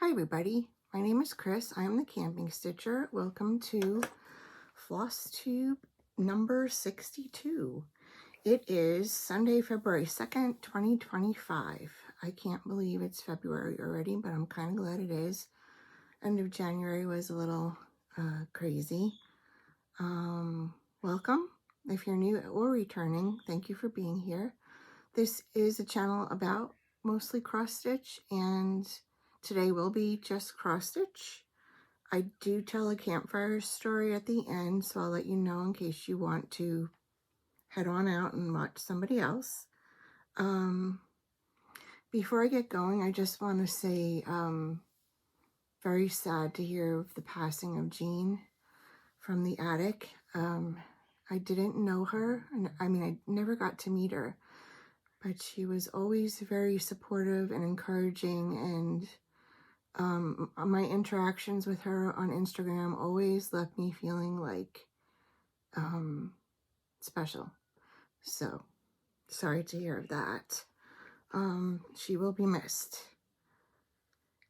Hi everybody, my name is Chris. I am the Camping Stitcher. Welcome to Flosstube number 62. It is Sunday, February 2nd, 2025. I can't believe it's February already, but I'm kind of glad it is. End of January was a little crazy. Welcome. If you're new or returning, thank you for being here. This is a channel about mostly cross stitch, and today will be just cross stitch. I do tell a campfire story at the end, so I'll let you know in case you want to head on out and watch somebody else. Before I get going, I just want to say very sad to hear of the passing of Jean from the attic. I didn't know her, and I mean, I never got to meet her, but she was always very supportive and encouraging, and my interactions with her on Instagram always left me feeling like special. So sorry to hear of that. She will be missed.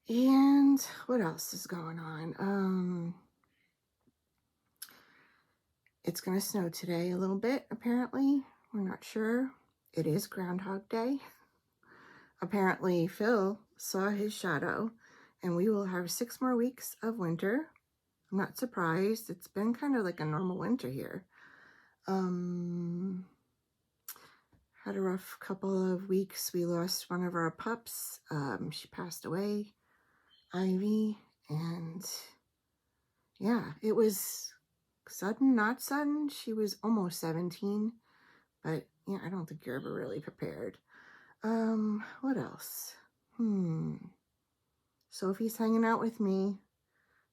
And what else is going on? It's gonna snow today a little bit, apparently. We're not sure. It is Groundhog Day. Apparently Phil saw his shadow, and we will have 6 more weeks of winter. I'm not surprised. It's been kind of like a normal winter here. Had a rough couple of weeks. We lost one of our pups. She passed away, Ivy, and yeah, it was sudden, not sudden. She was almost 17, but yeah, I don't think you're ever really prepared. What else? Sophie's hanging out with me.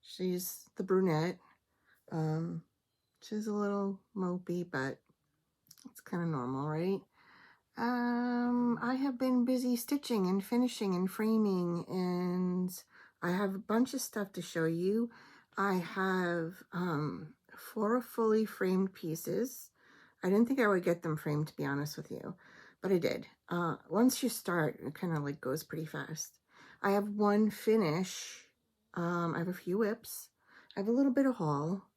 She's the brunette. She's a little mopey, but it's kind of normal, right? I have been busy stitching and finishing and framing, and I have a bunch of stuff to show you. I have 4 fully framed pieces. I didn't think I would get them framed, to be honest with you, but I did. Once you start, it kind of like goes pretty fast. I have 1 finish. I have a few whips. I have a little bit of haul.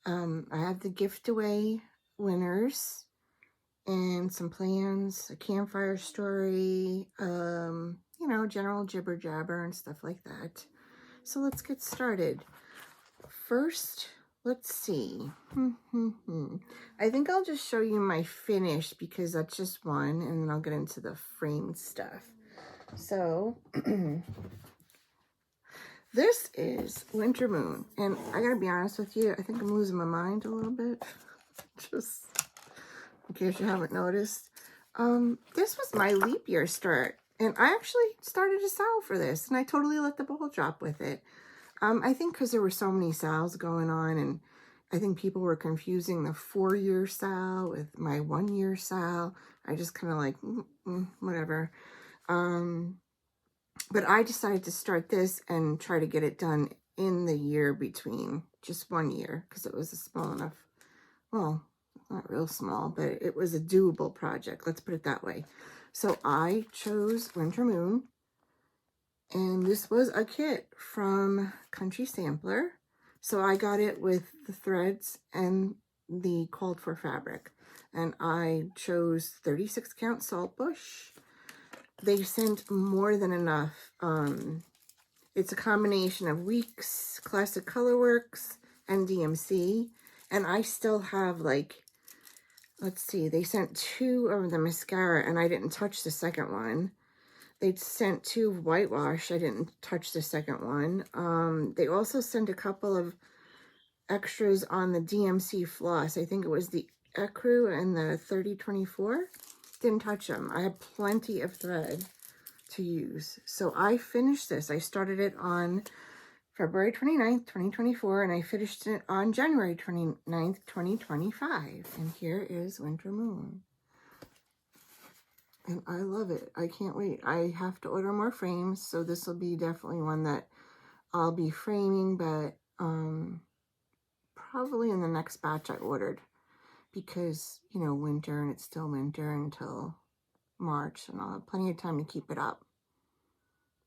I have the gift away winners and some plans, a campfire story, you know, general jibber jabber and stuff like that. So let's get started. First, let's see. I think I'll just show you my finish because that's just one, and then I'll get into the framed stuff. So this is Winter Moon, and I gotta be honest with you, I think I'm losing my mind a little bit, just in case you haven't noticed. This was my leap year start, and I actually started a sale for this, and I totally let the ball drop with it. I think because there were so many sales going on, and I think people were confusing the 4-year sale with my 1-year sale. I just kind of like, whatever. But I decided to start this and try to get it done in the year between, just 1 year, because it was a small enough, well, not real small, but it was a doable project. Let's put it that way. So I chose Winter Moon, and this was a kit from Country Sampler. So I got it with the threads and the called for fabric, and I chose 36 count saltbush. They sent more than enough. It's a combination of Weeks, Classic Colorworks, and DMC. And I still have, like, let's see, they sent 2 of the mascara, and I didn't touch the second one. They sent 2 whitewash. I didn't touch the second one. They also sent a couple of extras on the DMC floss. I think it was the Ecru and the 3024. Didn't touch them. I had plenty of thread to use. So I finished this. I started it on February 29th, 2024, and I finished it on January 29th, 2025. And here is Winter Moon. And I love it. I can't wait. I have to order more frames, so this will be definitely one that I'll be framing, but probably in the next batch I ordered. Because, you know, winter, and it's still winter until March, and I'll have plenty of time to keep it up.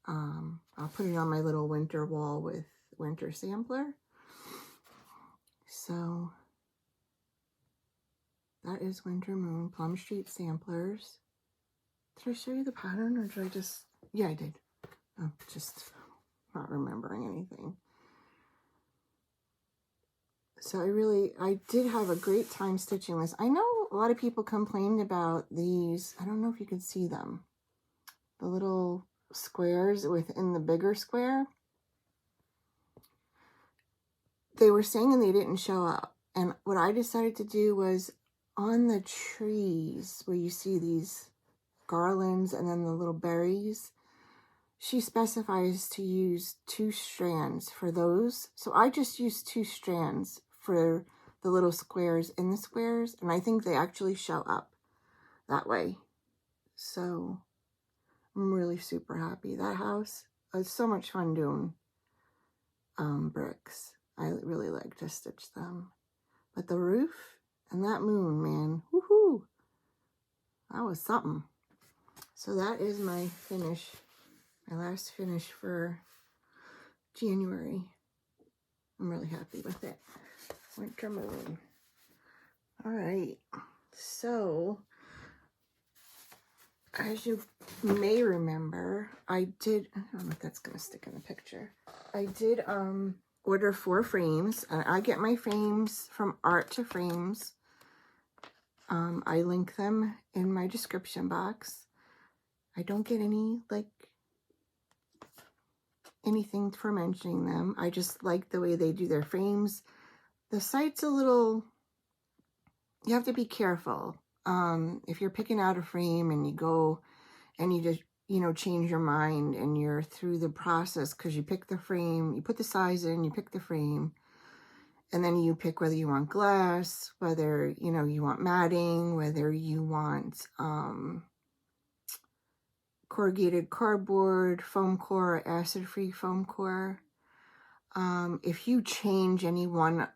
I'll put it on my little winter wall with winter sampler. So that is Winter Moon, Plum Street Samplers. Did I show you the pattern, or did I just, yeah, I did. I'm just not remembering anything. So I did have a great time stitching this. I know a lot of people complained about these. I don't know if you can see them. The little squares within the bigger square. They were saying they didn't show up. And what I decided to do was on the trees where you see these garlands and then the little berries, she specifies to use 2 strands for those. So I just used 2 strands for the little squares in the squares, and I think they actually show up that way. So I'm really super happy. That house was so much fun doing bricks. I really like to stitch them. But the roof and that moon, man, woohoo! That was something. So that is my finish, my last finish for January. I'm really happy with it. Winter Moon. All right. So, as you may remember, I don't know if that's going to stick in the picture. I did order 4 frames, and I get my frames from Art to Frames. I link them in my description box. I don't get anything for mentioning them. I just like the way they do their frames. The site's a little, you have to be careful. If you're picking out a frame and you go and you just, change your mind and you're through the process because you pick the frame, you put the size in, you pick the frame, and then you pick whether you want glass, whether, you want matting, whether you want corrugated cardboard, foam core, acid-free foam core. If you change any one,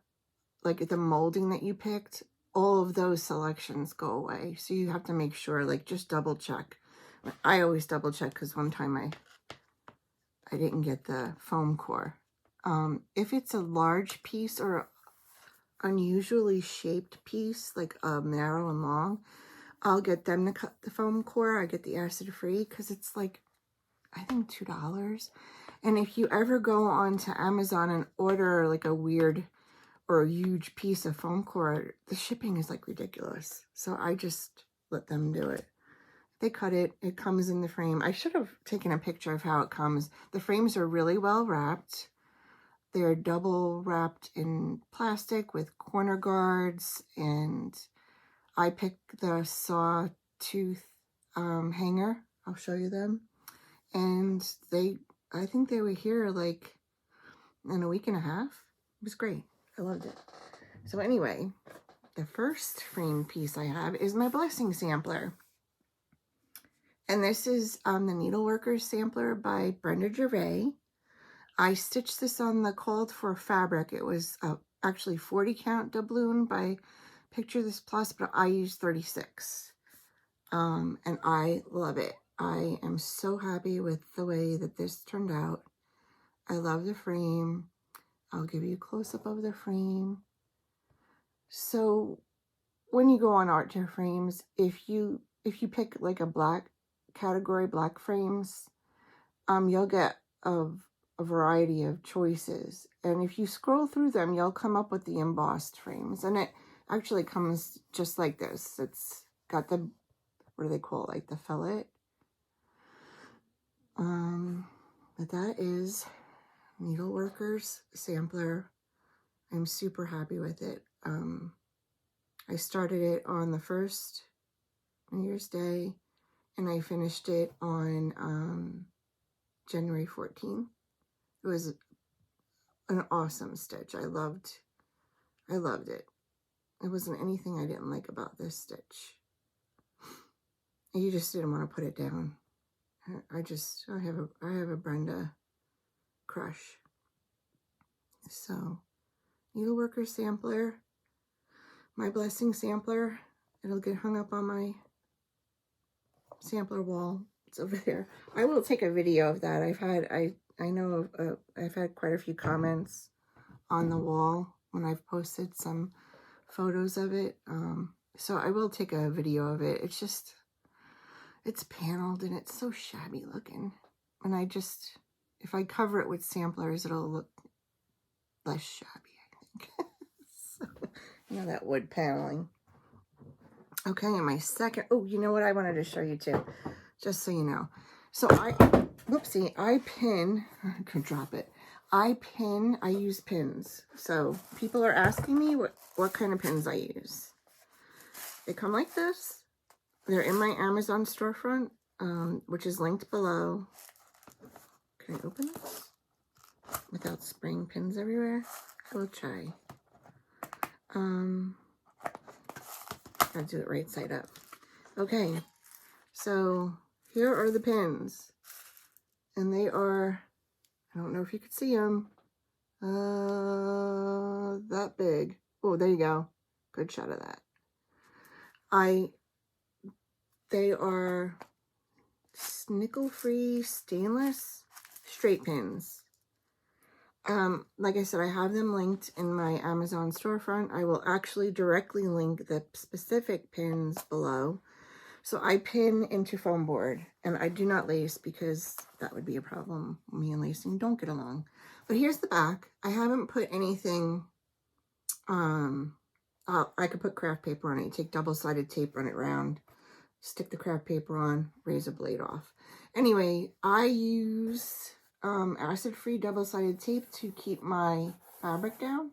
like the molding that you picked, all of those selections go away. So you have to make sure, just double check. I always double check because one time I didn't get the foam core. If it's a large piece or unusually shaped piece, like narrow and long, I'll get them to cut the foam core. I get the acid free because it's I think $2. And if you ever go onto Amazon and order a weird or a huge piece of foam core, the shipping is ridiculous. So I just let them do it. They cut it. It comes in the frame. I should have taken a picture of how it comes. The frames are really well wrapped. They're double wrapped in plastic with corner guards, and I picked the sawtooth hanger. I'll show you them. And I think they were here in a week and a half. It was great. I loved it. So anyway, the first frame piece I have is my blessing sampler. And this is the Needleworkers Sampler by Brenda Gervais. I stitched this on the called for fabric. It was actually 40 count doubloon by Picture This Plus, but I used 36. And I love it. I am so happy with the way that this turned out. I love the frame. I'll give you a close-up of the frame. So when you go on Art to Frames, if you pick a black category, black frames, you'll get a variety of choices. And if you scroll through them, you'll come up with the embossed frames. And it actually comes just like this. It's got the, what do they call it, the fillet. But that is Needleworkers Sampler. I'm super happy with it. I started it on the first New Year's Day, and I finished it on January 14th. It was an awesome stitch. I loved it. There wasn't anything I didn't like about this stitch. You just didn't want to put it down. I have a Brenda crush. So, Needleworker Sampler, my blessing sampler. It'll get hung up on my sampler wall It's over there. I will take a video of that. I know I've had quite a few comments on the wall when I've posted some photos of it. So I will take a video of it. It's just, it's paneled and it's so shabby looking. And if I cover it with samplers, it'll look less shabby, I think. So, you know, that wood paneling. Okay, and my second, oh, you know what I wanted to show you too, just so you know. So I pin, I could drop it. I use pins. So people are asking me what kind of pins I use. They come like this. They're in my Amazon storefront, which is linked below. Can I open this without spraying pins everywhere? I will try. I'll do it right side up. Okay, so here are the pins. And they are, I don't know if you could see them, that big. Oh, there you go. Good shot of that. They are nickel-free stainless straight pins. Like I said, I have them linked in my Amazon storefront. I will actually directly link the specific pins below. So I pin into foam board, and I do not lace because that would be a problem. Me and lacing don't get along. But here's the back. I haven't put anything, I could put craft paper on it. You take double-sided tape, run it round, stick the craft paper on, raise a blade off. Anyway, I use acid-free double-sided tape to keep my fabric down.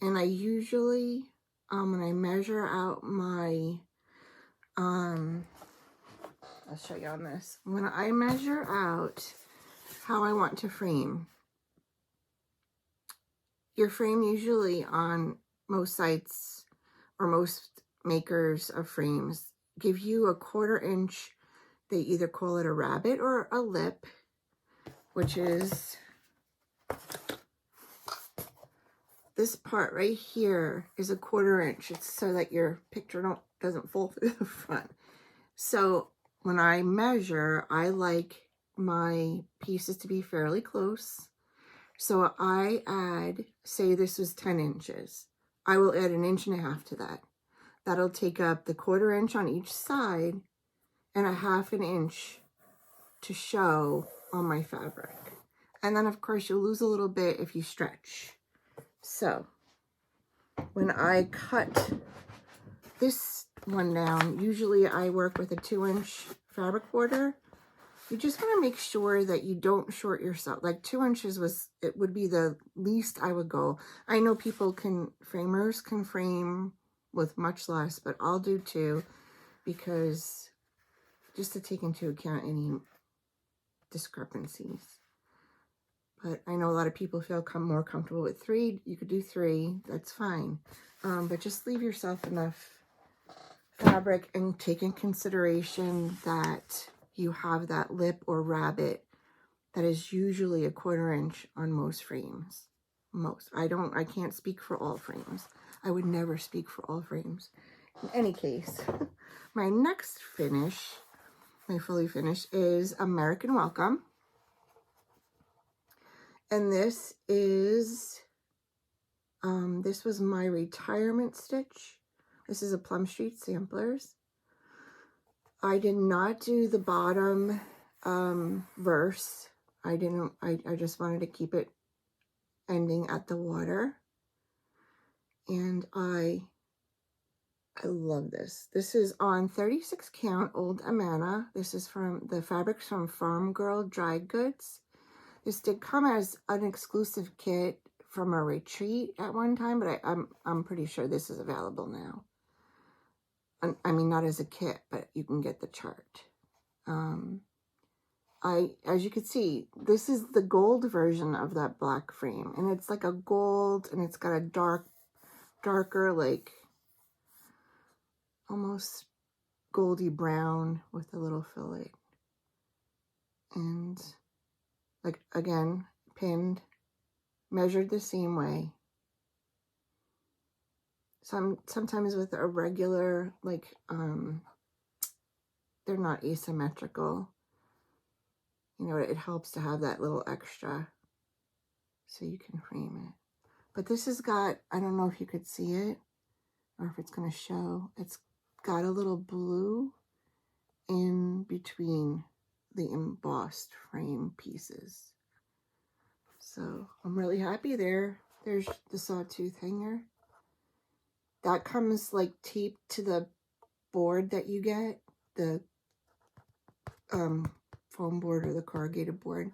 And I usually, when I measure out my, I'll show you on this. When I measure out how I want to frame, your frame usually on most sites or most makers of frames give you a 1/4 inch. They either call it a rabbet or a lip, which is this part right here is a 1/4 inch. It's so that your picture doesn't fall through the front. So when I measure, I like my pieces to be fairly close. So I add, say this was 10 inches. I will add 1.5 inches to that. That'll take up the 1/4 inch on each side and a 1/2 inch to show on my fabric. And then of course you'll lose a little bit if you stretch. So when I cut this one down, usually I work with a 2-inch fabric border. You just want to make sure that you don't short yourself. Like 2 inches would be the least I would go. I know framers can frame with much less, but I'll do 2 because just to take into account any discrepancies. But I know a lot of people feel more comfortable with 3. You could do 3, that's fine. But just leave yourself enough fabric and take in consideration that you have that lip or rabbet that is usually a 1/4 inch on most frames. Most. I can't speak for all frames. I would never speak for all frames. In any case, my next finish, my fully finished, is American Welcome. And this is, this was my retirement stitch. This is a Plum Street Samplers. I did not do the bottom verse. I just wanted to keep it ending at the water. And I love this. This is on 36 count Old Amana. This is from the fabrics from Farm Girl Dry Goods. This did come as an exclusive kit from a retreat at one time, but I'm pretty sure this is available now. I mean, not as a kit, but you can get the chart. As you can see, this is the gold version of that black frame, and it's like a gold, and it's got a darker, like almost goldy brown with a little fillet. And like, again, pinned, measured the same way. Sometimes with a regular, like, they're not asymmetrical. You know, it helps to have that little extra so you can frame it. But this has got, I don't know if you could see it or if it's going to show, it's got a little blue in between the embossed frame pieces. So I'm really happy there. There's the sawtooth hanger. That comes like taped to the board that you get, the foam board or the corrugated board.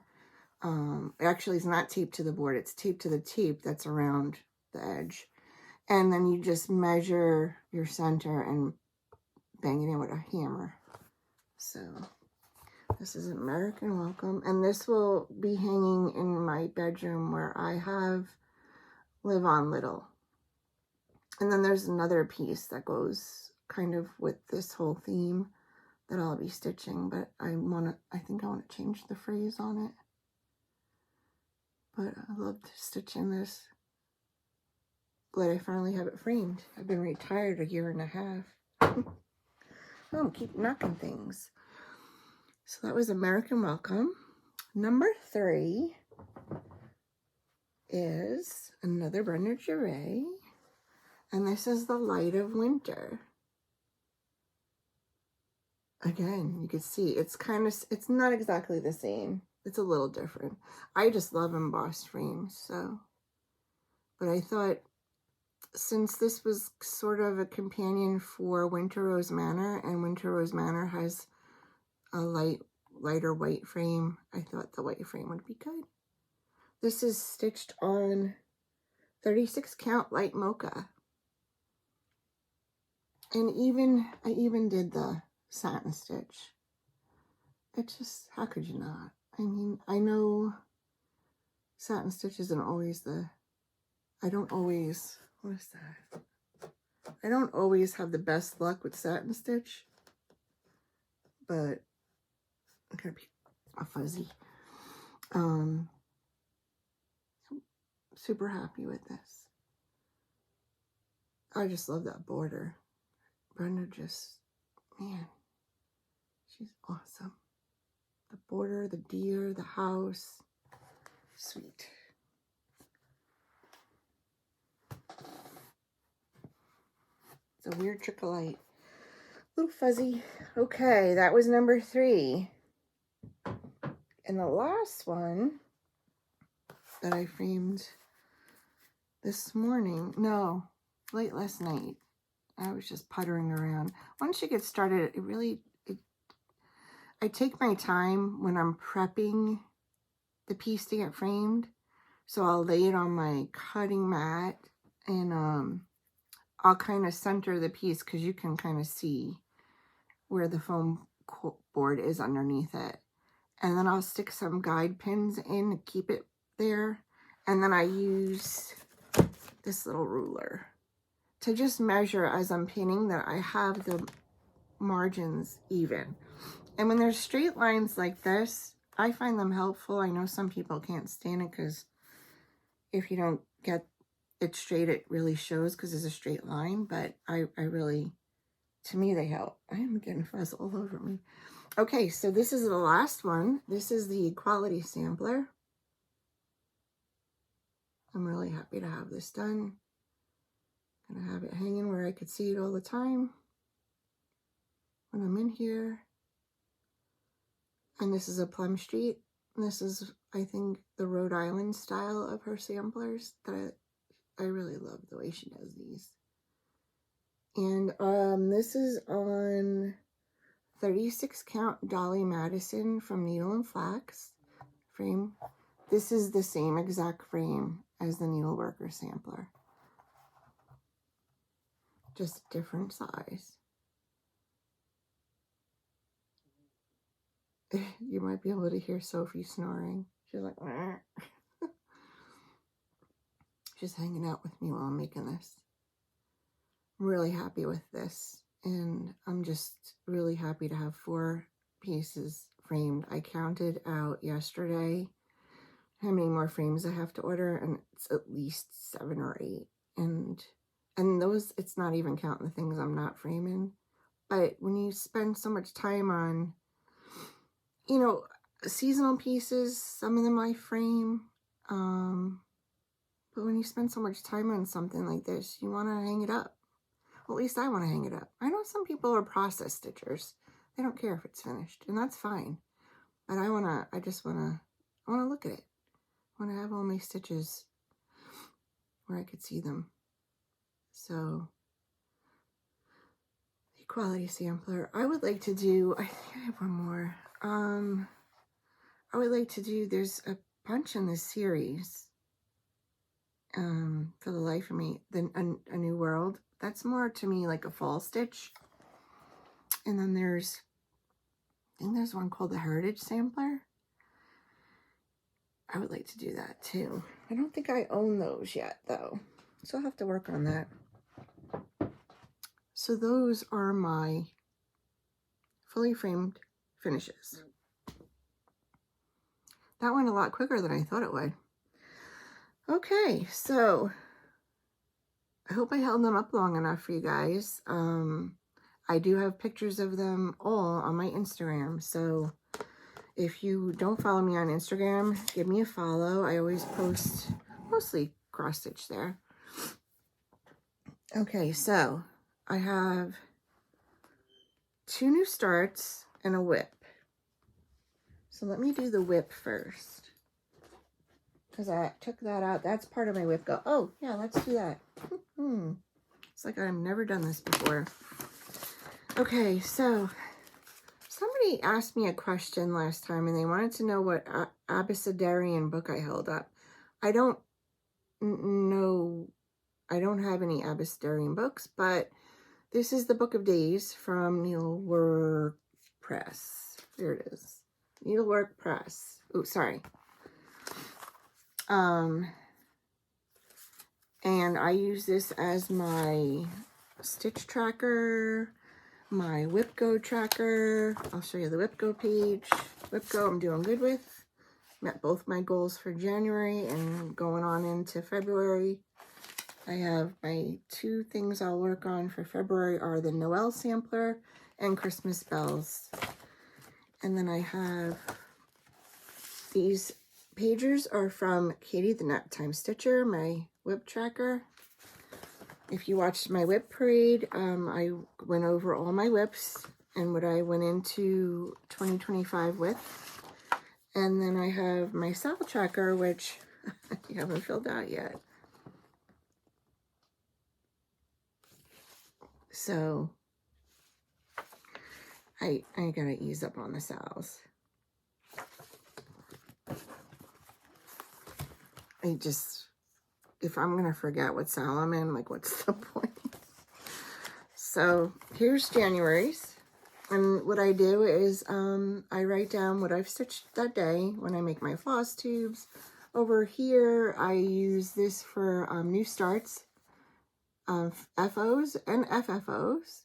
Actually, it's not taped to the board. It's taped to the tape that's around the edge. And then you just measure your center and bang it in with a hammer. So this is American Welcome. And this will be hanging in my bedroom where I live on little. And then there's another piece that goes kind of with this whole theme that I'll be stitching, but I think I want to change the phrase on it. But I loved stitching this. Glad I finally have it framed. I've been retired a year and a half. Oh, keep knocking things. So that was American Welcome. Number 3 is another Brenda Gervais. And this is The Light of Winter. Again, you can see it's not exactly the same. It's a little different. I just love embossed frames, so. But I thought, since this was sort of a companion for Winter Rose Manor, and Winter Rose Manor has a lighter white frame, I thought the white frame would be good. This is stitched on 36 count light mocha. And I even did the satin stitch. It just, how could you not? I mean, I know satin stitch isn't always I don't always have the best luck with satin stitch, but I'm gonna be a fuzzy. Super happy with this. I just love that border. Brenda just, man, she's awesome. The border, the deer, the house, sweet. It's a weird trick of light. Little fuzzy. Okay, that was number 3. And the last one that I framed this morning, no, late last night. I was just puttering around. Once you get started, I take my time when I'm prepping the piece to get framed. So I'll lay it on my cutting mat and I'll kind of center the piece because you can kind of see where the foam board is underneath it. And then I'll stick some guide pins in to keep it there. And then I use this little ruler to just measure as I'm pinning that I have the margins even. And when there's straight lines like this, I find them helpful. I know some people can't stand it because if you don't get it straight, it really shows because it's a straight line. But I really, to me, they help. I am getting fuzz all over me. Okay, so this is the last one. This is the Quality Sampler. I'm really happy to have this done. I'm gonna have it hanging where I could see it all the time when I'm in here. And this is a Plum Street. This is, I think, the Rhode Island style of her samplers that I really love the way she does these. And this is on 36 count Dolly Madison from Needle and Flax frame. This is the same exact frame as the Needleworker sampler, just a different size. You might be able to hear Sophie snoring. She's like, she's hanging out with me while I'm making this. I'm really happy with this. And I'm just really happy to have 4 pieces framed. I counted out yesterday how many more frames I have to order, and it's at least 7 or 8. And those, it's not even counting the things I'm not framing. but when you spend so much time on, you know, seasonal pieces, some of them I frame, but when you spend so much time on something like this, you want to hang it up. Well, at least I want to hang it up. I know some people are process stitchers. They don't care if it's finished, and that's fine. But I just want to look at it. I want to have all my stitches where I could see them. So, equality sampler. I would like to do, I think I have one more. I would like to do, there's a bunch in this series, for the life of me, A New World. That's more to me like a fall stitch. And then I think there's one called the Heritage Sampler. I would like to do that too. I don't think I own those yet though, so I'll have to work on that. So those are my fully framed finishes. That went a lot quicker than I thought it would. Okay, so I hope I held them up long enough for you guys. I do have pictures of them all on my Instagram, so if you don't follow me on Instagram, give me a follow. I always post mostly cross stitch there. Okay, so I have 2 new starts and a whip. So let me do the whip first, because I took that out. That's part of my whip go. Oh yeah, let's do that. It's like I've never done this before. Okay, so somebody asked me a question last time and they wanted to know what Abecedarian book I held up. I don't know, I don't have any Abecedarian books, but this is the Book of Days from Needlework Press. There it is. Needlework Press. Oh, sorry. And I use this as my stitch tracker, my Whip Go tracker. I'll show you the Whip Go page. Whip Go I'm doing good with. Met both my goals for January and going on into February. I have my 2 things I'll work on for February are the Noel sampler and Christmas bells. And then I have these pagers are from Katie the Nap Time Stitcher, my whip tracker. If you watched my whip parade, I went over all my whips and what I went into 2025 with. And then I have my saddle tracker, which I haven't filled out yet. So I gotta ease up on the saddles. If I'm gonna forget what saddle I'm in, like what's the point? So here's January's. And what I do is I write down what I've stitched that day when I make my floss tubes. Over here, I use this for new starts, FOs and FFOs.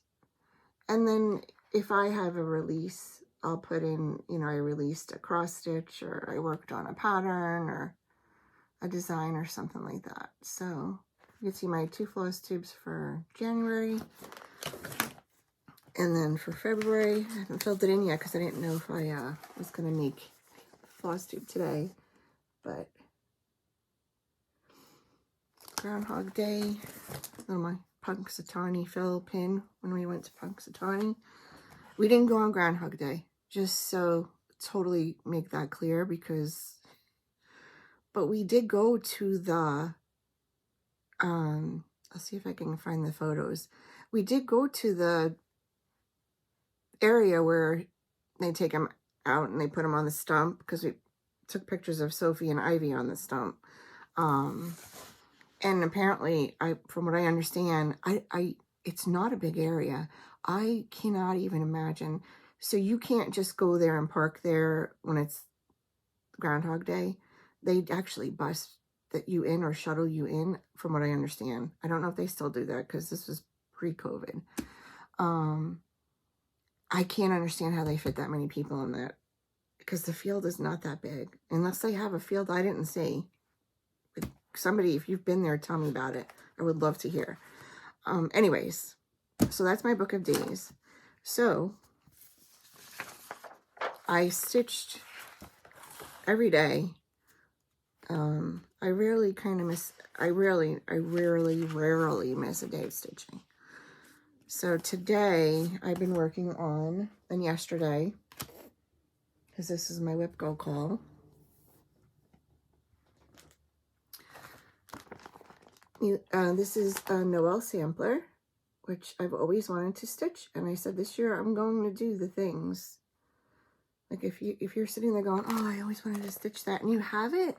And then if I have a release, I'll put in, I released a cross stitch or I worked on a pattern or a design or something like that. So you can see my 2 floss tubes for January. And then for February, I haven't filled it in yet because I didn't know if I was going to make floss tube today. But Groundhog Day, my Punxsutawney Phil pin when we went to Punxsutawney. We didn't go on Groundhog Day, just so totally make that clear, but we did go to the, I'll see if I can find the photos. We did go to the area where they take them out and they put them on the stump, because we took pictures of Sophie and Ivy on the stump. And apparently, from what I understand, it's not a big area. I cannot even imagine. So you can't just go there and park there when it's Groundhog Day. They actually bus you in or shuttle you in, from what I understand. I don't know if they still do that because this was pre-COVID. I can't understand how they fit that many people in that, because the field is not that big. Unless they have a field I didn't see. Somebody, if you've been there, tell me about it. I would love to hear. Anyways, so that's my Book of Days. So I stitched every day. I rarely miss a day of stitching. So today I've been working on, and yesterday, because this is my whip go call, this is a Noel sampler, which I've always wanted to stitch, and I said this year I'm going to do the things. Like if you're sitting there going, oh, I always wanted to stitch that, and you have it,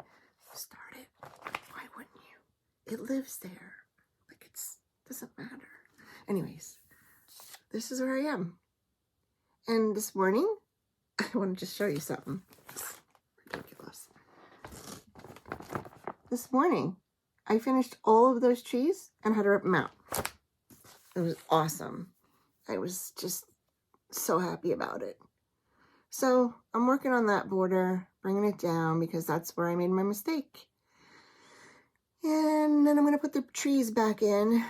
start it. Why wouldn't you? It lives there. Like doesn't matter. Anyways, this is where I am. And this morning, I want to just show you something. It's ridiculous. This morning, I finished all of those trees and had to rip them out. It was awesome. I was just so happy about it. So I'm working on that border, bringing it down because that's where I made my mistake. And then I'm going to put the trees back in.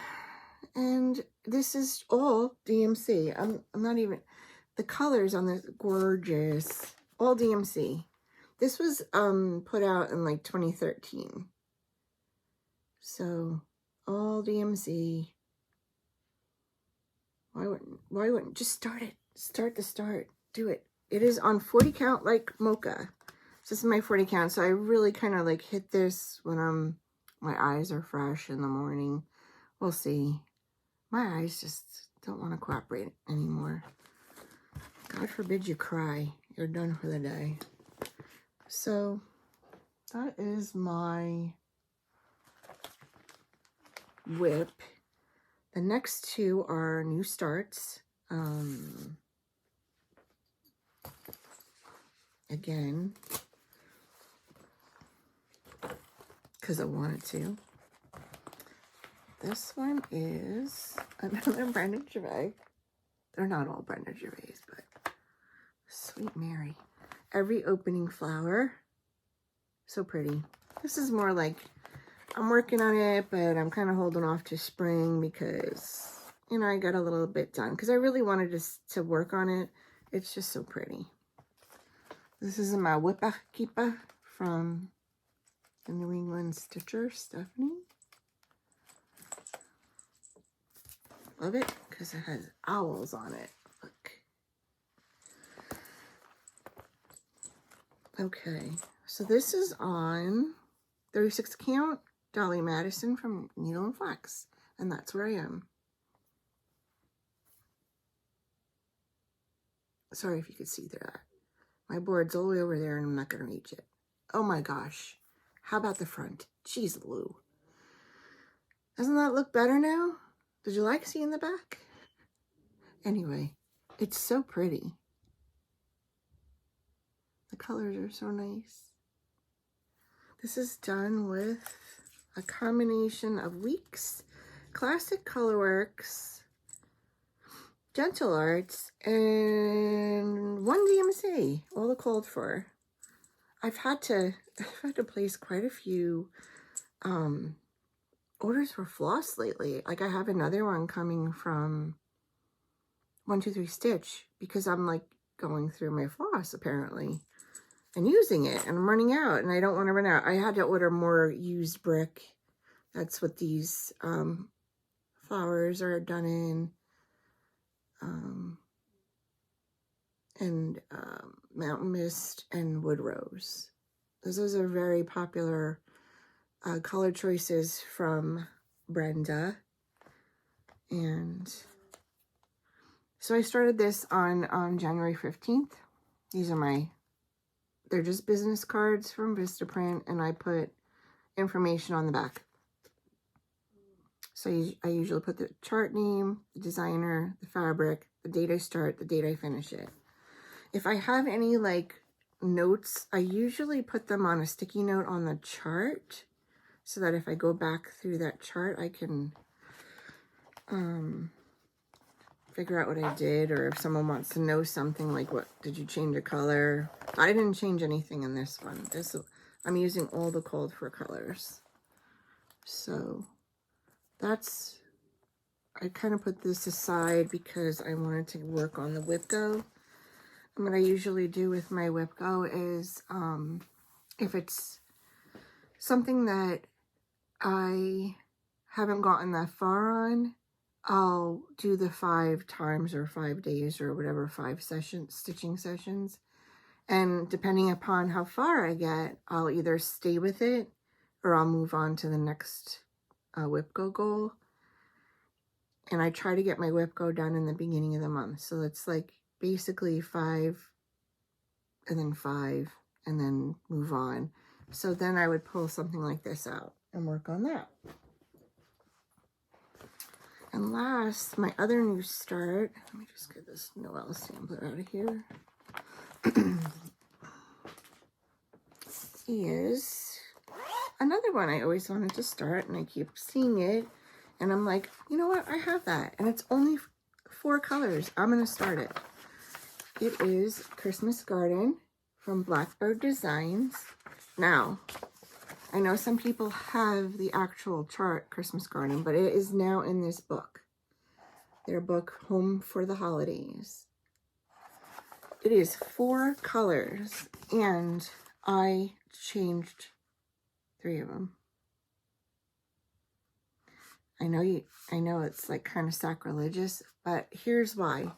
And this is all DMC. I'm not even, the colors on this, gorgeous. All DMC. This was put out in like 2013. So all DMC. Why wouldn't just start it? Start. Do it. It is on 40 count like mocha. So this is my 40 count. So I really kind of like hit this when my eyes are fresh in the morning. We'll see. My eyes just don't want to cooperate anymore. God forbid you cry. You're done for the day. So that is my whip. The next two are new starts. Again, because I wanted to. This one is another Brenda Gervais. They're not all Brenda Gervais, but Sweet Mary. Every opening flower. So pretty. This is more like, I'm working on it, but I'm kind of holding off to spring because, you know, I got a little bit done. Because I really wanted to work on it. It's just so pretty. This is my Whippa Keepa from the New England Stitcher, Stephanie. Love it because it has owls on it. Look. Okay, so this is on 36 count Dolly Madison from Needle and Flax, and that's where I am. Sorry if you could see that. My board's all the way over there and I'm not going to reach it. Oh my gosh. How about the front? Jeez, Lou. Doesn't that look better now? Did you like seeing the back? Anyway, it's so pretty. The colors are so nice. This is done with a combination of Weeks, Classic Colorworks, Gentle Arts, and one DMC, all the called for. I've had to place quite a few orders for floss lately. Like I have another one coming from 123 Stitch because I'm like going through my floss apparently and using it, and I'm running out, and I don't want to run out. I had to order more used brick. That's what these flowers are done in. And Mountain Mist and Wood Rose. Those are very popular color choices from Brenda. And so I started this on January 15th. These are they're just business cards from Vistaprint, and I put information on the back. So I usually put the chart name, the designer, the fabric, the date I start, the date I finish it. If I have any like notes, I usually put them on a sticky note on the chart so that if I go back through that chart, I can figure out what I did, or if someone wants to know something like, what did you change a color? I didn't change anything in this one. I'm using all the called for colors. So that's kind of put this aside because I wanted to work on the whip go. And what I usually do with my whip go is, if it's something that I haven't gotten that far on, I'll do the 5 times or 5 days or whatever, 5 stitching sessions. And depending upon how far I get, I'll either stay with it or I'll move on to the next whip go goal. And I try to get my whip go done in the beginning of the month. So it's like basically 5 and then 5 and then move on. So then I would pull something like this out and work on that. And last, my other new start, let me just get this Noel sampler out of here, is another one I always wanted to start, and I keep seeing it, and I'm like, you know what, I have that, and it's only 4 colors. I'm going to start it. It is Christmas Garden from Blackbird Designs. Now, I know some people have the actual chart Christmas Garden, but it is now in this book. Their book, Home for the Holidays. It is 4 colors, and I changed 3 of them. I know it's like kind of sacrilegious, but here's why.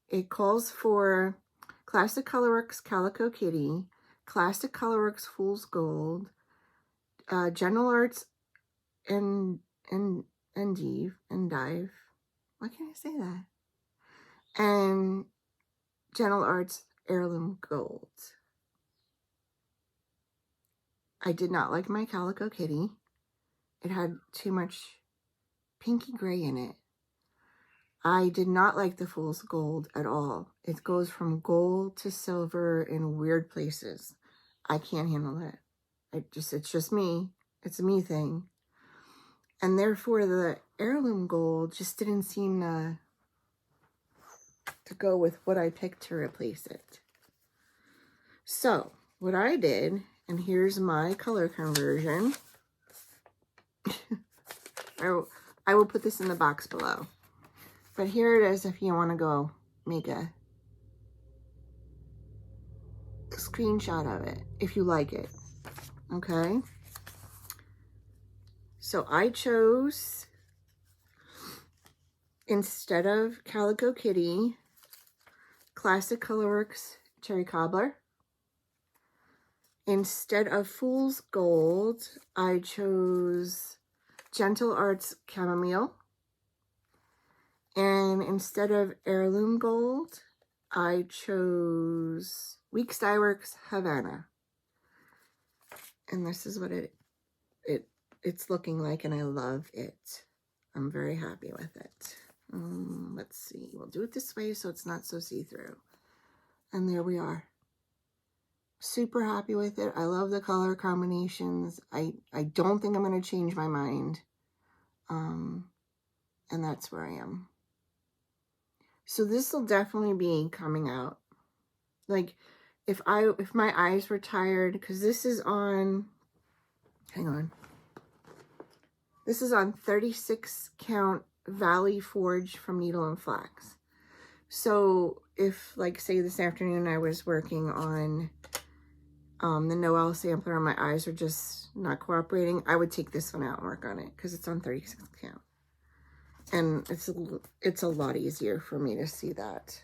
It calls for Classic Colorworks Calico Kitty, Classic Colorworks Fool's Gold, General Arts and Dive. Why can't I say that? And General Arts Heirloom Gold. I did not like my Calico Kitty. It had too much pinky gray in it. I did not like the Fool's Gold at all. It goes from gold to silver in weird places. I can't handle it. It's just me. It's a me thing. And therefore the Heirloom Gold just didn't seem to go with what I picked to replace it. So what I did, and here's my color conversion. I will put this in the box below. But here it is if you want to go make a screenshot of it, if you like it. Okay? So I chose, instead of Calico Kitty, Classic Colorworks Cherry Cobbler. Instead of Fool's Gold, I chose Gentle Arts Chamomile. And instead of Heirloom Gold, I chose Weeks Dye Works Havana. And this is what it's looking like, and I love it. I'm very happy with it. Let's see. We'll do it this way so it's not so see-through. And there we are. Super happy with it. I love the color combinations. I don't think I'm going to change my mind. And that's where I am. So this will definitely be coming out. Like, if my eyes were tired, because this is on, hang on. This is on 36 count Valley Forge from Needle and Flax. So if, like, say this afternoon I was working on the Noel sampler and my eyes are just not cooperating, I would take this one out and work on it because it's on 36 count. And it's a lot easier for me to see that.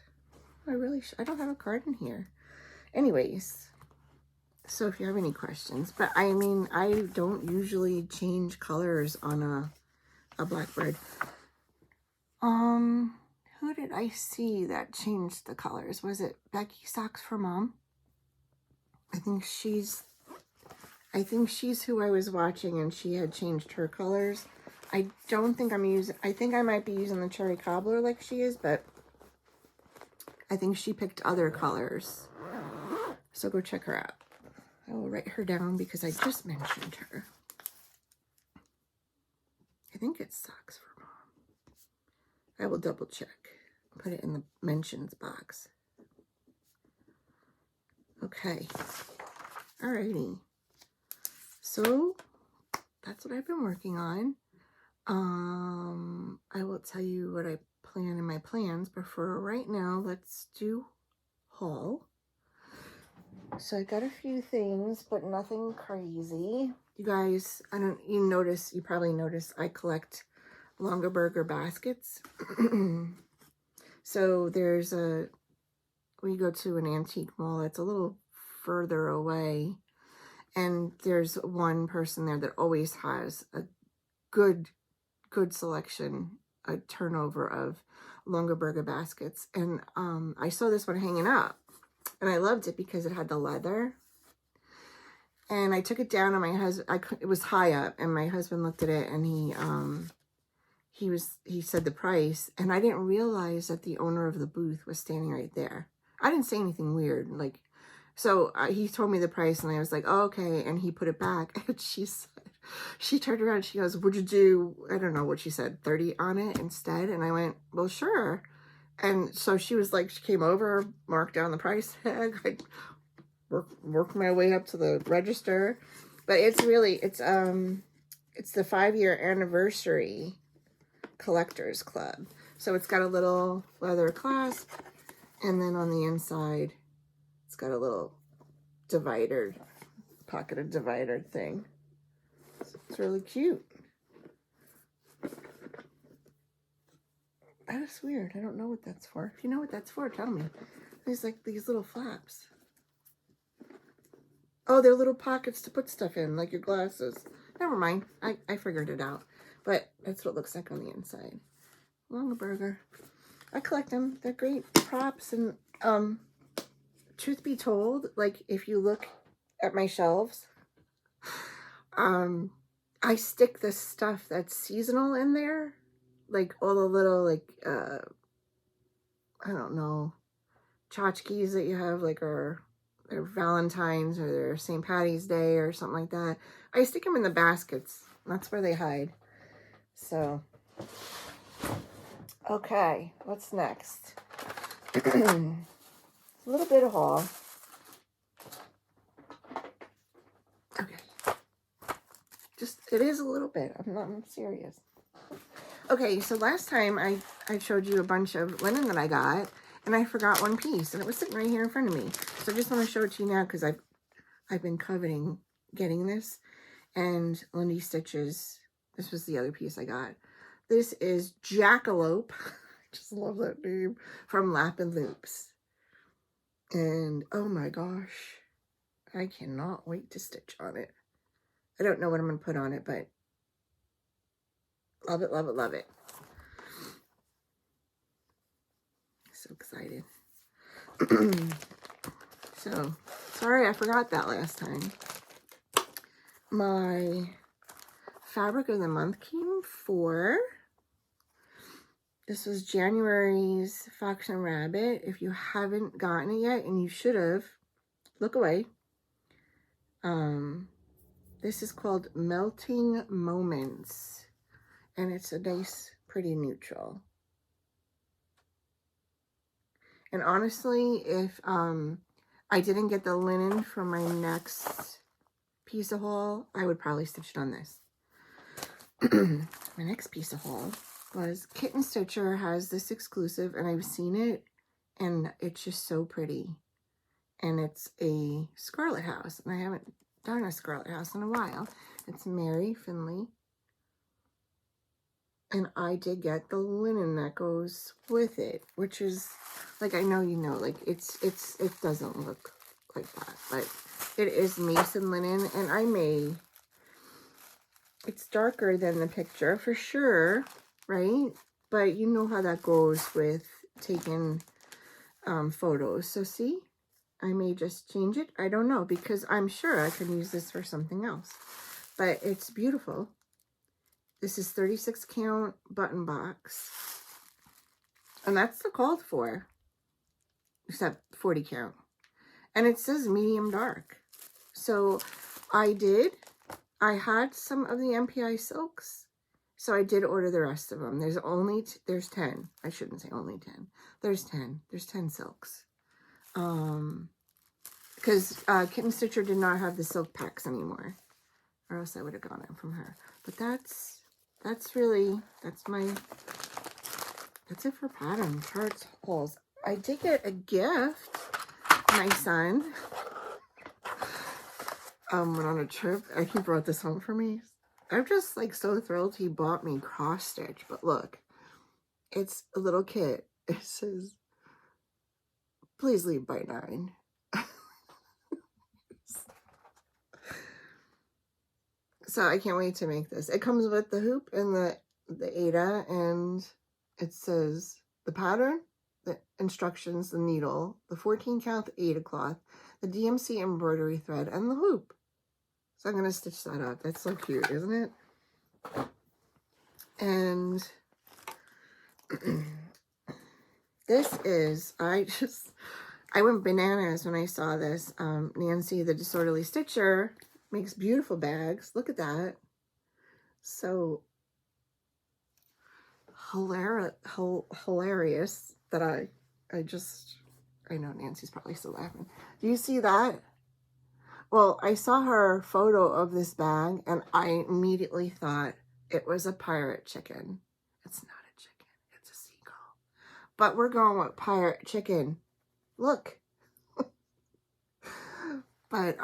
I don't have a card in here. Anyways, so if you have any questions, but I mean, I don't usually change colors on a Blackbird. Who did I see that changed the colors? Was it Becky Socks for Mom? I think she's who I was watching, and she had changed her colors. I don't think I think I might be using the Cherry Cobbler like she is, but I think she picked other colors. So go check her out. I will write her down because I just mentioned her. I think it's Socks for Mom. I will double check. Put it in the mentions box. Okay. Alrighty. So that's what I've been working on. I will tell you what I plan in my plans, but for right now, let's do haul. So I got a few things, but nothing crazy. You guys, you probably noticed I collect longer burger baskets. So we go to an antique mall that's a little further away, and there's one person there that always has a good selection, a turnover of longer burger baskets. And I saw this one hanging up, and I loved it because it had the leather. And I took it down, and my husband, it was high up, and my husband looked at it, and he said the price, and I didn't realize that the owner of the booth was standing right there. I didn't say anything weird, like, so he told me the price, and I was like, oh, okay, and he put it back, and she turned around, and she goes, would you do, I don't know what she said, 30 on it instead? And I went, well, sure. And so she was like, she came over, marked down the price tag. I worked my way up to the register, but it's the 5-year anniversary collectors club. So it's got a little leather clasp, and then on the inside it's got a little pocketed divider thing. It's really cute. That is weird. I don't know what that's for. If you know what that's for, tell me. There's like these little flaps. Oh, they're little pockets to put stuff in, like your glasses. Never mind. I figured it out. But that's what it looks like on the inside. Longer burger. I collect them. They're great props. And truth be told, like if you look at my shelves, I stick the stuff that's seasonal in there. Like all the little, like, I don't know, tchotchkes that you have, like, or their Valentine's or their St. Patty's Day or something like that. I stick them in the baskets. That's where they hide. So, okay, what's next? A little bit of haul. Okay. It is a little bit. I'm serious. Okay, so last time I showed you a bunch of linen that I got, and I forgot one piece, and it was sitting right here in front of me. So I just want to show it to you now because I've been coveting getting this. And Lindy Stitches, this was the other piece I got. This is Jackalope. I just love that name. From Lap and Loops. And oh my gosh, I cannot wait to stitch on it. I don't know what I'm going to put on it, but love it, love it, love it. So excited. So, sorry I forgot that last time. My fabric of the month came for, this was January's Fox and Rabbit. If you haven't gotten it yet, and you should have, look away. This is called Melting Moments. And it's a nice, pretty neutral. And honestly, if I didn't get the linen for my next piece of haul, I would probably stitch it on this. My next piece of haul was Kitten Stitcher has this exclusive, and I've seen it, and it's just so pretty. And it's a Scarlet House, and I haven't done a Scarlet House in a while. It's Mary Finley. And I did get the linen that goes with it, which is, like, I know you know, like, it doesn't look like that, but it is Mason linen, and it's darker than the picture, for sure, right? But you know how that goes with taking photos. So see, I may just change it. I don't know, because I'm sure I can use this for something else. But it's beautiful. This is 36 count button box. And that's the called for. Except 40 count. And it says medium dark. So I had some of the MPI silks. So I did order the rest of them. There's 10. I shouldn't say only 10. There's 10. There's 10 silks. Because Kitten Stitcher did not have the silk packs anymore. Or else I would have gotten them from her. But that's my That's it for pattern charts holes. I did get a gift. My son went on a trip and he brought this home for me. I'm just like so thrilled he bought me cross stitch. But look, it's a little kit. It says, please leave by 9. So I can't wait to make this. It comes with the hoop and the Ada, and it says the pattern, the instructions, the needle, the 14 count Ada cloth, the DMC embroidery thread, and the hoop. So I'm going to stitch that up. That's so cute, isn't it? And this is, I went bananas when I saw this. Nancy, the Disorderly Stitcher, makes beautiful bags. Look at that. So hilarious that I know Nancy's probably still laughing. Do you see that? Well, I saw her photo of this bag and I immediately thought it was a pirate chicken. It's not a chicken, it's a seagull. But we're going with pirate chicken. Look. But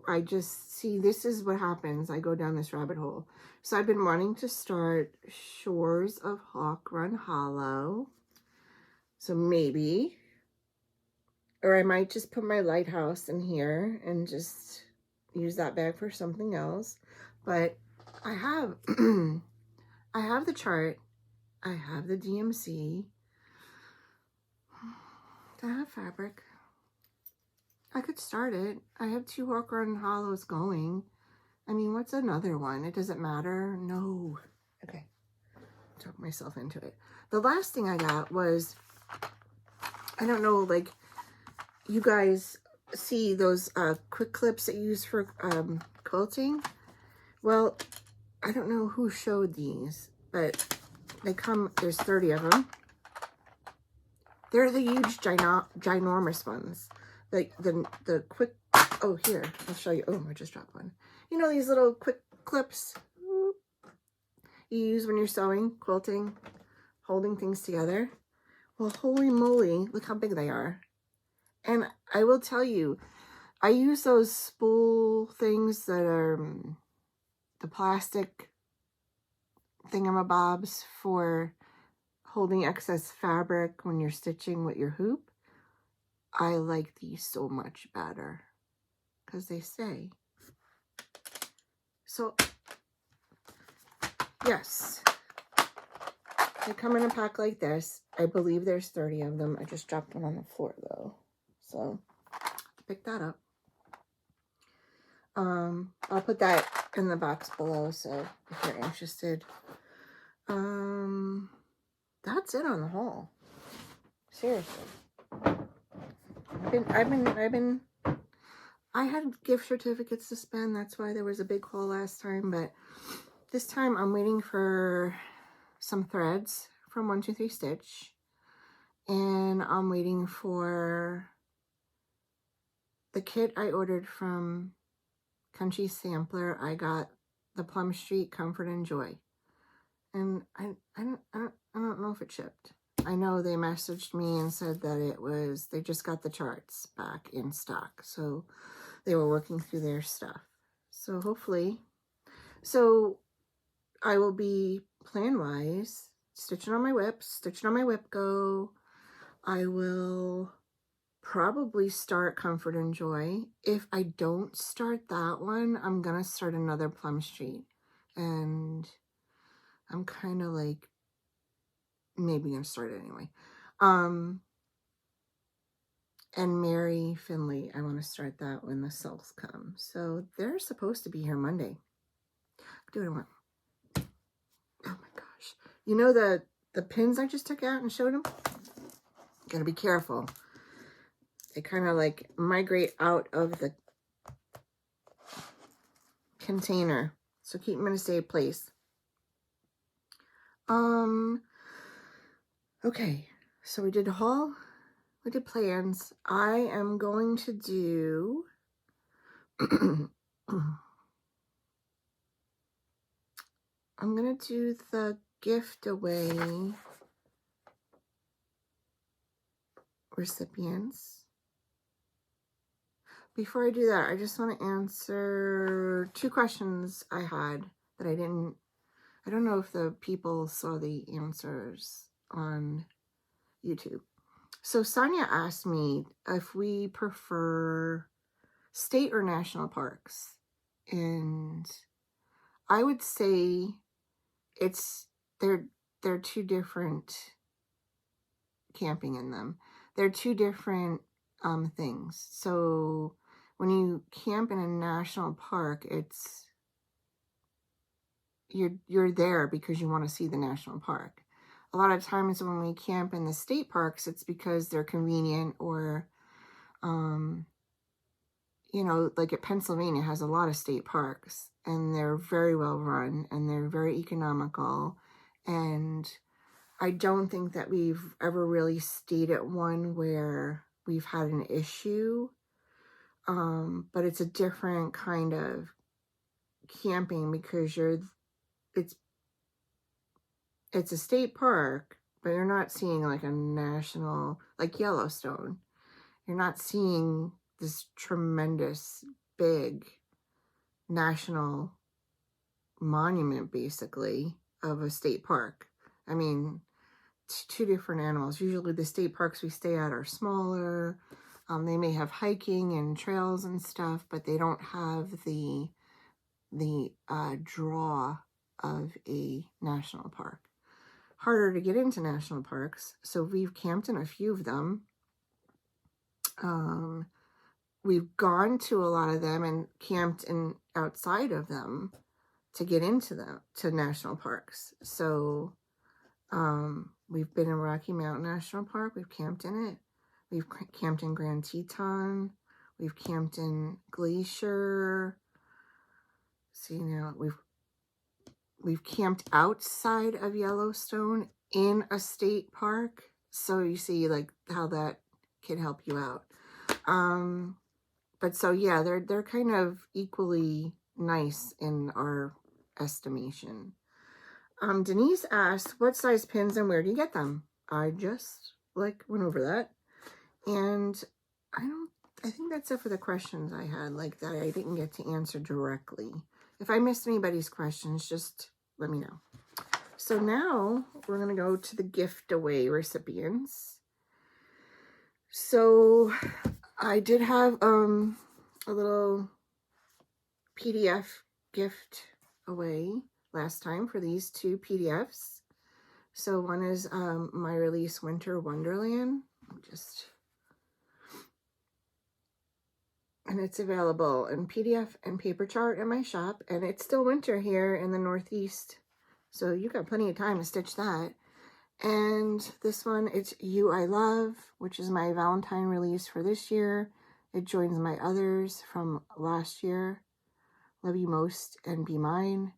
I just see, this is what happens. I go down this rabbit hole. So I've been wanting to start Shores of Hawk Run Hollow. So maybe, or I might just put my lighthouse in here and just use that bag for something else. But I have, I have the chart. I have the DMC. Do I have fabric? I could start it. I have 2 Hawk Run Hollows going. I mean, what's another one? It doesn't matter. No. Okay. Talk myself into it. The last thing I got was, I don't know, like, you guys see those quick clips that you use for quilting? Well, I don't know who showed these, but they come, there's 30 of them. They're the huge, ginormous ones. The quick, oh, here, I'll show you. Oh, I just dropped one. You know these little quick clips you use when you're sewing, quilting, holding things together? Well, holy moly, look how big they are. And I will tell you, I use those spool things that are the plastic thingamabobs for holding excess fabric when you're stitching with your hoop. I like these so much better because they stay. So, yes, they come in a pack like this. I believe there's 30 of them. I just dropped one on the floor though, so I have to pick that up. I'll put that in the box below, so if you're interested. That's it on the haul. Seriously. I had gift certificates to spend. That's why there was a big haul last time. But this time I'm waiting for some threads from 123 Stitch. And I'm waiting for the kit I ordered from Country Sampler. I got the Plum Street Comfort and Joy. And I don't know if it shipped. I know they messaged me and said that they just got the charts back in stock. So they were working through their stuff. So hopefully, I will be plan-wise stitching on my whips, stitching on my whip go. I will probably start Comfort and Joy. If I don't start that one, I'm going to start another Plum Street. And I'm kind of like, maybe going to start it anyway. And Mary Finley, I want to start that when the silks come. So they're supposed to be here Monday. Do what I want. Oh my gosh. You know the pins I just took out and showed them? Gotta be careful. They kind of like migrate out of the container. So keep them in a safe place. Okay. So we did a haul. We did plans. I am going to do I'm going to do the gift away recipients. Before I do that, I just want to answer 2 questions I had that I don't know if the people saw the answers on YouTube. So Sonia asked me if we prefer state or national parks. And I would say they're 2 different camping in them. They're 2 different things. So when you camp in a national park, you're there because you want to see the national park. A lot of times when we camp in the state parks, it's because they're convenient, or you know, like at Pennsylvania has a lot of state parks, and they're very well run and they're very economical. And I don't think that we've ever really stayed at one where we've had an issue. But it's a different kind of camping because it's a state park, but you're not seeing like a national, like Yellowstone. You're not seeing this tremendous big national monument basically of a state park. I mean, 2 different animals. Usually the state parks we stay at are smaller. They may have hiking and trails and stuff, but they don't have the draw of a national park. Harder to get into national parks, so we've camped in a few of them. We've gone to a lot of them and camped in outside of them to get into to national parks. So we've been in Rocky Mountain National Park. We've camped in it. We've camped in Grand Teton. We've camped in Glacier. See, now we've camped outside of Yellowstone in a state park. So you see like how that can help you out. But so yeah, they're kind of equally nice in our estimation. Denise asked, what size pins and where do you get them? I just went over that. And I think that's it for the questions I had that I didn't get to answer directly. If I missed anybody's questions, just let me know. So now we're going to go to the gift away recipients. So I did have a little PDF gift away last time for these 2 PDFs. So one is my release Winter Wonderland. And it's available in PDF and paper chart in my shop. And it's still winter here in the Northeast, so you got plenty of time to stitch that. And this one, it's You I Love, which is my Valentine release for this year. It joins my others from last year. Love You Most and Be Mine.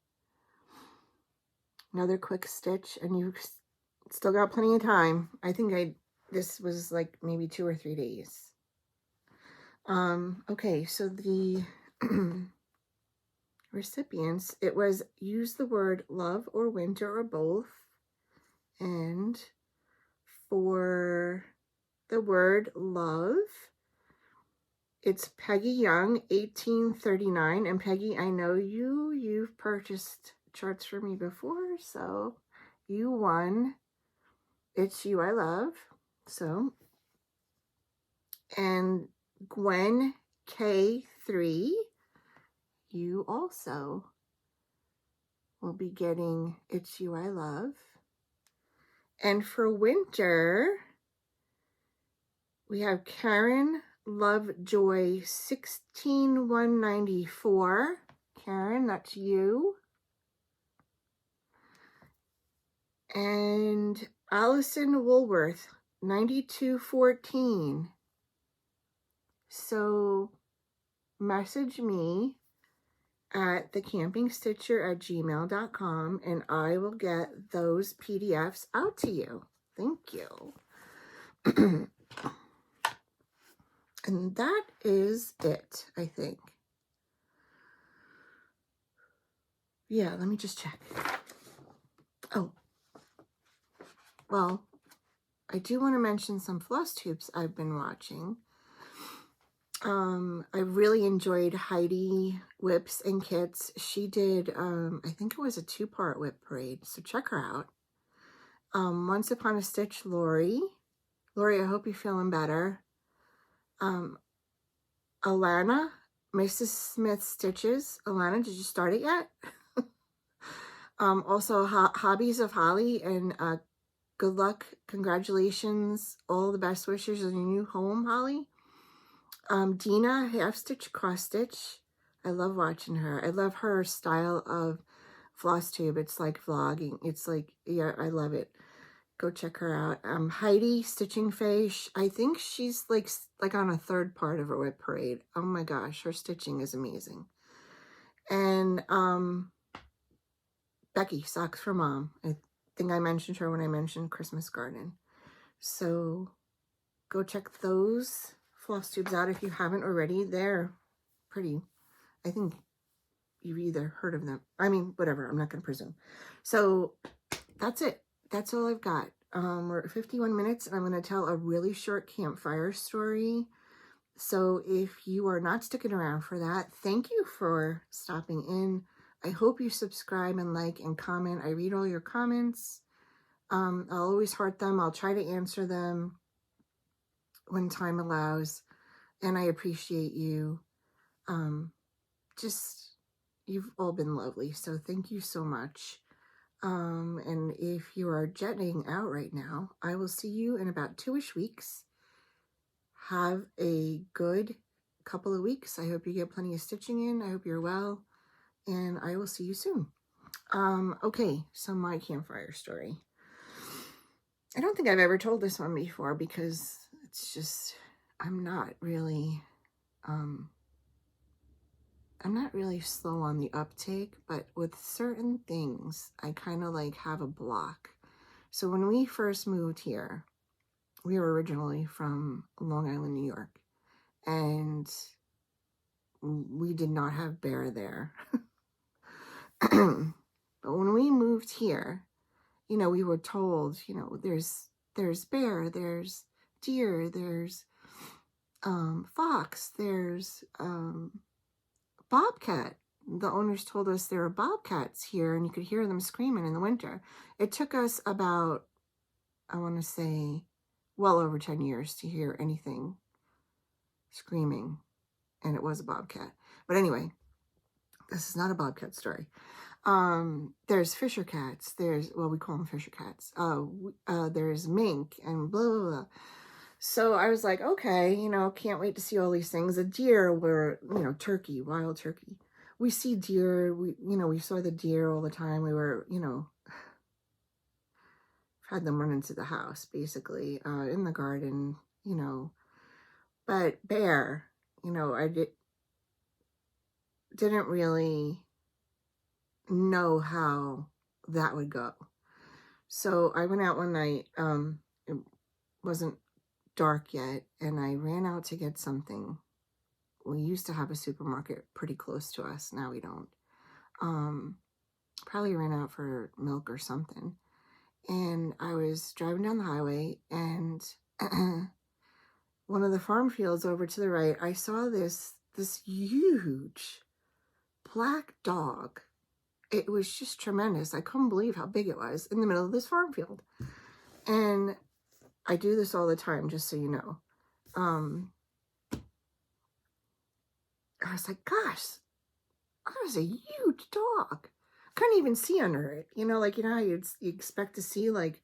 Another quick stitch, and you've still got plenty of time. I think this was maybe 2 or 3 days. Okay, so the recipients, it was use the word love or winter or both. And for the word love, it's Peggy Young, 1839. And Peggy, I know you've purchased charts for me before, so you won. It's You I Love. So, and Gwen K3, you also will be getting It's You I Love. And for winter, we have Karen Lovejoy 16194. Karen, that's you. And Allison Woolworth 9214. So message me at thecampingstitcher@gmail.com and I will get those PDFs out to you. Thank you. And that is it, I think. Yeah, let me just check. Oh, well, I do want to mention some Flosstubes I've been watching. I really enjoyed Heidi Whips and Kits. She did, I think it was a 2-part whip parade, so check her out. Once Upon a Stitch, Lori. Lori, I hope you're feeling better. Alana, Mrs. Smith Stitches. Alana, did you start it yet? Also, Hobbies of Holly, and good luck, congratulations, all the best wishes on your new home, Holly. Dina, Half Stitch, Cross Stitch. I love watching her. I love her style of Flosstube. It's like vlogging. It's like, yeah, I love it. Go check her out. Heidi, Stitching Face. I think she's like on a 3rd part of her whip parade. Oh my gosh, her stitching is amazing. And Becky, Socks for Mom. I think I mentioned her when I mentioned Christmas Garden. So go check those Flosstubes out if you haven't already. They're pretty, I think you've either heard of them. I mean, whatever, I'm not going to presume. So that's it. That's all I've got. We're at 51 minutes, and I'm going to tell a really short campfire story. So if you are not sticking around for that, thank you for stopping in. I hope you subscribe and like and comment. I read all your comments. I'll always heart them. I'll try to answer them when time allows. And I appreciate you. You've all been lovely. So thank you so much. And if you are jetting out right now, I will see you in about 2-ish weeks. Have a good couple of weeks. I hope you get plenty of stitching in. I hope you're well, and I will see you soon. Okay, so my campfire story. I don't think I've ever told this one before because it's just, I'm not really slow on the uptake, but with certain things, I kind of like have a block. So when we first moved here, we were originally from Long Island, New York, and we did not have bear there. But when we moved here, you know, we were told, you know, there's bear, there's deer, there's fox, there's bobcat. The owners told us there are bobcats here, and you could hear them screaming in the winter. It took us about, I want to say, well over 10 years to hear anything screaming, and it was a bobcat. But anyway, this is not a bobcat story. There's fisher cats. There's, well, we call them fisher cats. There's mink and blah, blah, blah. So I was like, okay, you know, can't wait to see all these things. A deer were, you know, turkey, wild turkey. We see deer. We saw the deer all the time. We were, you know, had them run into the house, basically, in the garden, you know. But bear, you know, I didn't really know how that would go. So I went out one night, it wasn't dark yet, and I ran out to get something. We used to have a supermarket pretty close to us. Now we don't. Probably ran out for milk or something. And I was driving down the highway, and one of the farm fields over to the right, I saw this huge black dog. It was just tremendous. I couldn't believe how big it was in the middle of this farm field. And I do this all the time, just so you know. I was like, gosh, that was a huge dog. Couldn't even see under it. You know, like, you know how you expect to see, like,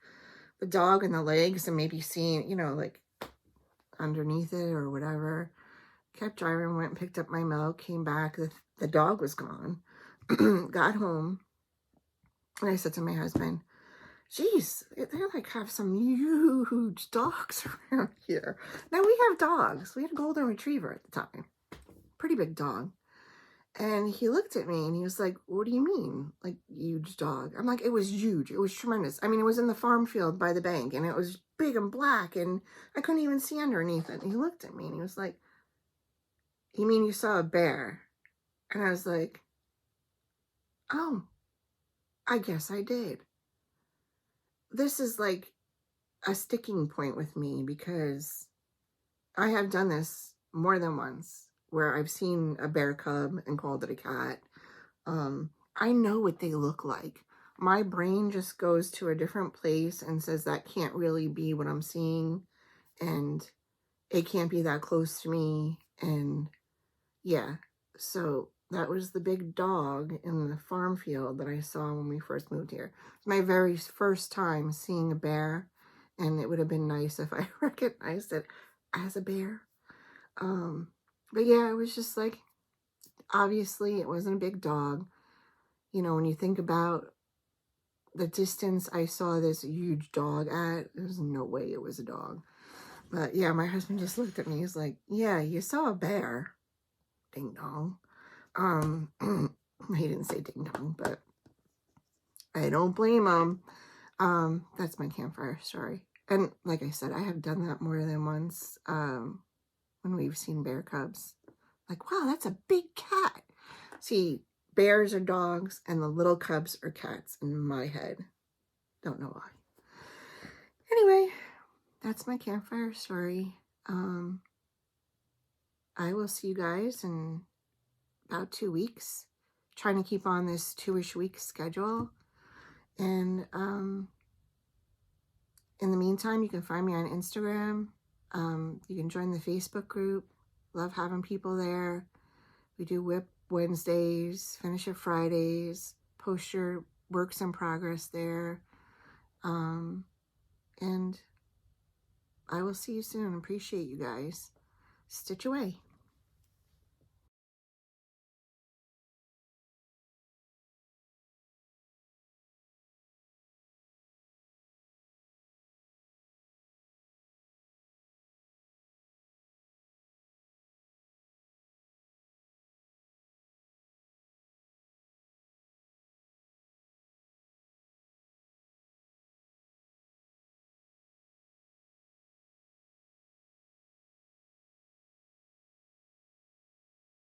the dog and the legs and maybe seeing, you know, like, underneath it or whatever. Kept driving, went and picked up my milk, came back. The dog was gone. Got home. And I said to my husband, geez, they like have some huge dogs around here. Now we have dogs. We had a golden retriever at the time. Pretty big dog. And he looked at me and he was like, what do you mean? Like, huge dog? I'm like, it was huge. It was tremendous. I mean, it was in the farm field by the bank, and it was big and black, and I couldn't even see underneath it. And he looked at me and he was like, you mean you saw a bear? And I was like, oh, I guess I did. This is like a sticking point with me because I have done this more than once where I've seen a bear cub and called it a cat. I know what they look like. My brain just goes to a different place and says that can't really be what I'm seeing, and it can't be that close to me. And yeah, so that was the big dog in the farm field that I saw when we first moved here. It's my very first time seeing a bear, and it would have been nice if I recognized it as a bear. But yeah, it was just like, obviously it wasn't a big dog. You know, when you think about the distance I saw this huge dog at, there's no way it was a dog. But yeah, my husband just looked at me. He's like, yeah, you saw a bear. Ding dong. He didn't say ding dong, but I don't blame him. That's my campfire story. And like I said, I have done that more than once when we've seen bear cubs. Like, wow, that's a big cat. See, bears are dogs and the little cubs are cats in my head. Don't know why. Anyway, that's my campfire story. I will see you guys in about 2 weeks. Trying to keep on this 2-ish week schedule. And in the meantime, you can find me on Instagram. You can join the Facebook group. Love having people there. We do WIP Wednesdays, Finish It Fridays, post your works in progress there. And I will see you soon. Appreciate you guys. Stitch away.